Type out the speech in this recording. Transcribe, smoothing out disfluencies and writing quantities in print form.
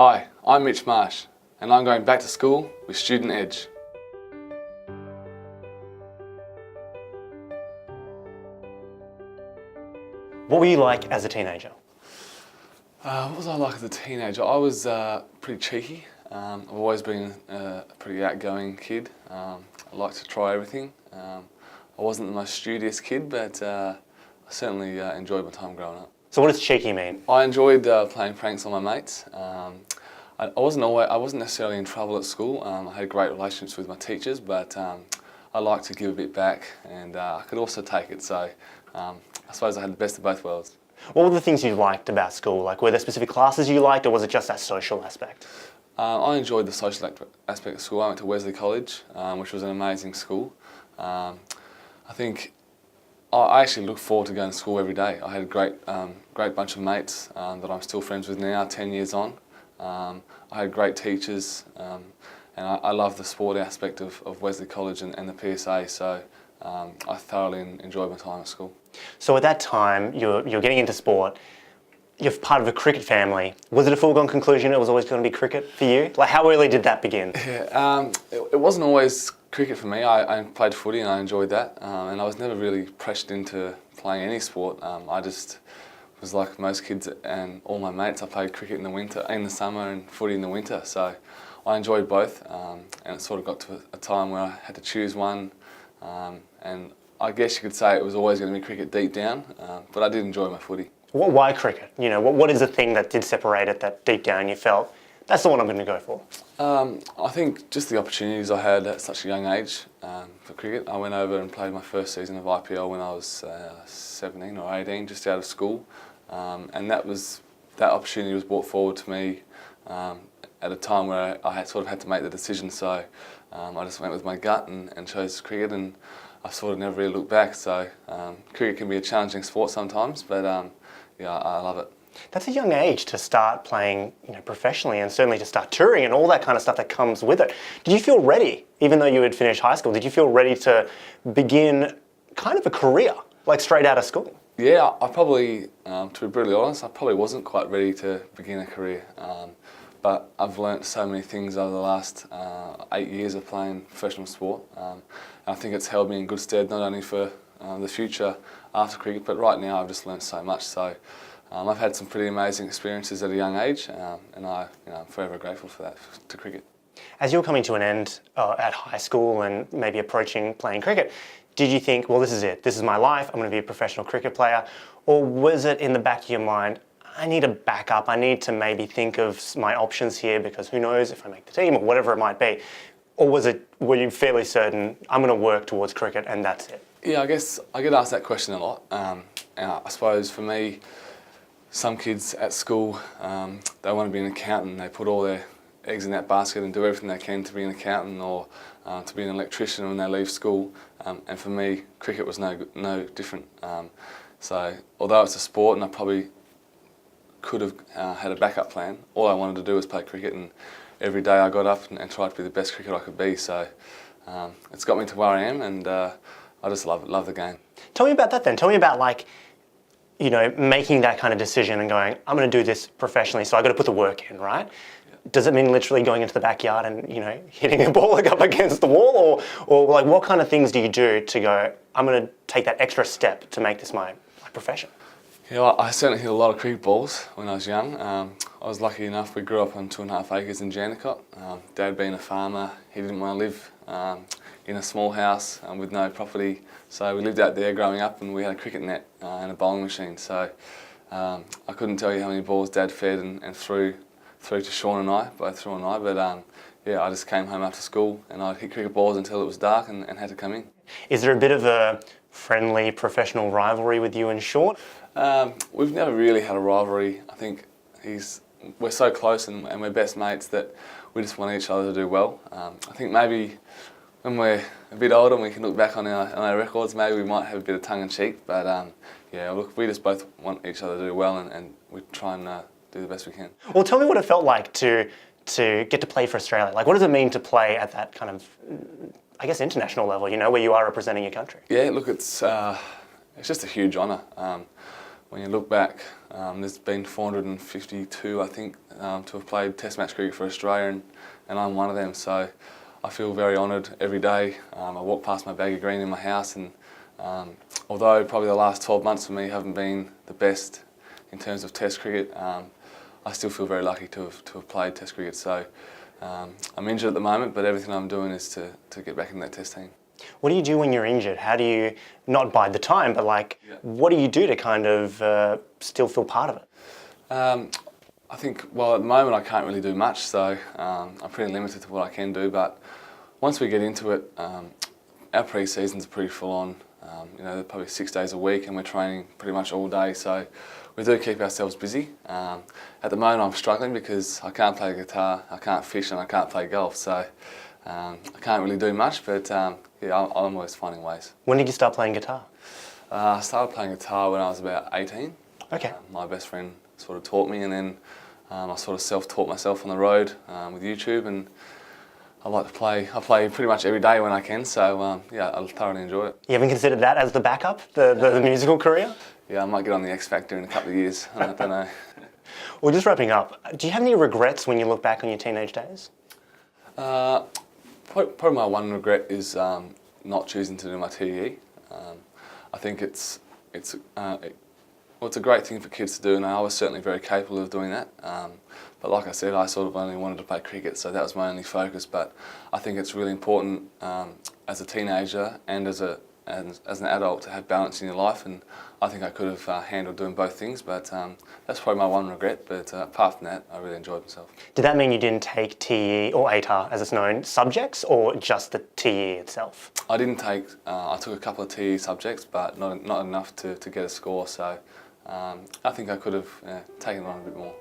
Hi, I'm Mitch Marsh and I'm going back to school with Student Edge. What were you like as a teenager? What was I like as a teenager? I was pretty cheeky. I've always been a pretty outgoing kid. I liked to try everything. I wasn't the most studious kid, but I certainly enjoyed my time growing up. So what does cheeky mean? I enjoyed playing pranks on my mates. I wasn't necessarily in trouble at school. I had great relationships with my teachers, but I liked to give a bit back, and I could also take it. So I suppose I had the best of both worlds. What were the things you liked about school? Like, were there specific classes you liked, or was it just that social aspect? I enjoyed the social aspect of school. I went to Wesley College, which was an amazing school. I think I actually look forward to going to school every day. I had a great bunch of mates that I'm still friends with now, 10 years on. I had great teachers, and I love the sport aspect of Wesley College and the PSA, so I thoroughly enjoyed my time at school. So at that time, you're getting into sport, you're part of a cricket family. Was it a foregone conclusion it was always going to be cricket for you? Like, how early did that begin? Yeah, it wasn't always cricket for me. I played footy and I enjoyed that, and I was never really pressured into playing any sport. I just was like most kids and all my mates. I played cricket in the summer and footy in the winter, so I enjoyed both, and it sort of got to a time where I had to choose one, and I guess you could say it was always going to be cricket deep down, but I did enjoy my footy. Why cricket? You know, what is the thing that did separate it, that deep down you felt, that's the one I'm going to go for? I think just the opportunities I had at such a young age for cricket. I went over and played my first season of IPL when I was 17 or 18, just out of school, and that opportunity was brought forward to me at a time where I had to make the decision. So I just went with my gut and chose cricket, and I sort of never really looked back. So cricket can be a challenging sport sometimes, but yeah, I love it. That's a young age to start playing, professionally, and certainly to start touring and all that kind of stuff that comes with it. Did you feel ready, even though you had finished high school? Did you feel ready to begin kind of a career, like straight out of school? Yeah, I probably, to be brutally honest, I probably wasn't quite ready to begin a career. But I've learnt so many things over the last 8 years of playing professional sport. And I think it's held me in good stead, not only for the future after cricket, but right now I've just learnt so much. So I've had some pretty amazing experiences at a young age, and I'm forever grateful for that, to cricket. As you're coming to an end at high school and maybe approaching playing cricket, did you think, well, this is it, this is my life, I'm going to be a professional cricket player? Or was it in the back of your mind, I need a backup, I need to maybe think of my options here because who knows if I make the team or whatever it might be? Or were you fairly certain, I'm going to work towards cricket and that's it? Yeah, I guess I get asked that question a lot. And I suppose for me, some kids at school, they want to be an accountant. They put all their eggs in that basket and do everything they can to be an accountant or to be an electrician when they leave school. And for me, cricket was no different. So although it's a sport and I probably could have had a backup plan, all I wanted to do was play cricket, and every day I got up and tried to be the best cricketer I could be. So it's got me to where I am, and I just love the game. Tell me about that then. Tell me about making that kind of decision and going, I'm going to do this professionally, so I've got to put the work in, right? Yeah. Does it mean literally going into the backyard and, hitting a ball up against the wall? Or like, what kind of things do you do to go, I'm going to take that extra step to make this my profession? Yeah, I certainly hit a lot of cricket balls when I was young. I was lucky enough, we grew up on 2.5 acres in Jandakot. Dad being a farmer, he didn't want to live in a small house with no property. So we lived out there growing up, and we had a cricket net and a bowling machine. So I couldn't tell you how many balls Dad fed and threw to Shaun and I, both Shaun and I. But yeah, I just came home after school and I'd hit cricket balls until it was dark and had to come in. Is there a bit of a friendly professional rivalry with you and Shaun? We've never really had a rivalry. I think we're so close and we're best mates that we just want each other to do well. I think maybe when we're a bit older and we can look back on our records, maybe we might have a bit of tongue-in-cheek, but yeah, look, we just both want each other to do well, and we try and do the best we can. Well, tell me what it felt like to get to play for Australia. Like, what does it mean to play at that kind of, I guess, international level, where you are representing your country? Yeah, look, it's just a huge honour. when you look back, there's been 452, I think, to have played Test match cricket for Australia, and I'm one of them. So I feel very honoured every day. I walk past my bag of green in my house, and although probably the last 12 months for me haven't been the best in terms of Test cricket, I still feel very lucky to have played Test cricket. So I'm injured at the moment, but everything I'm doing is to get back in that Test team. What do you do when you're injured? How do you, not bide the time, but what do you do to kind of still feel part of it? I think, well, at the moment I can't really do much, so I'm pretty limited to what I can do, but once we get into it, our pre-seasons are pretty full on. They're probably 6 days a week and we're training pretty much all day, so we do keep ourselves busy. At the moment I'm struggling because I can't play guitar, I can't fish and I can't play golf, so I can't really do much, but yeah, I'm always finding ways. When did you start playing guitar? I started playing guitar when I was about 18. Okay. My best friend sort of taught me, and then I sort of self-taught myself on the road with YouTube, and I like to play. I play pretty much every day when I can, so yeah, I thoroughly enjoy it. You haven't considered that as the backup, the musical career? Yeah, I might get on the X Factor in a couple of years. I don't know. Well, just wrapping up, do you have any regrets when you look back on your teenage days? Probably my one regret is not choosing to do my TE. I think it's a great thing for kids to do, and I was certainly very capable of doing that. But like I said, I sort of only wanted to play cricket, so that was my only focus. But I think it's really important as a teenager and as an adult to have balance in your life, and I think I could have handled doing both things, but that's probably my one regret. But apart from that, I really enjoyed myself. Did that mean you didn't take TE or ATAR as it's known subjects, or just the TE itself? I didn't take. I took a couple of TE subjects, but not enough to get a score. So I think I could have taken on a bit more.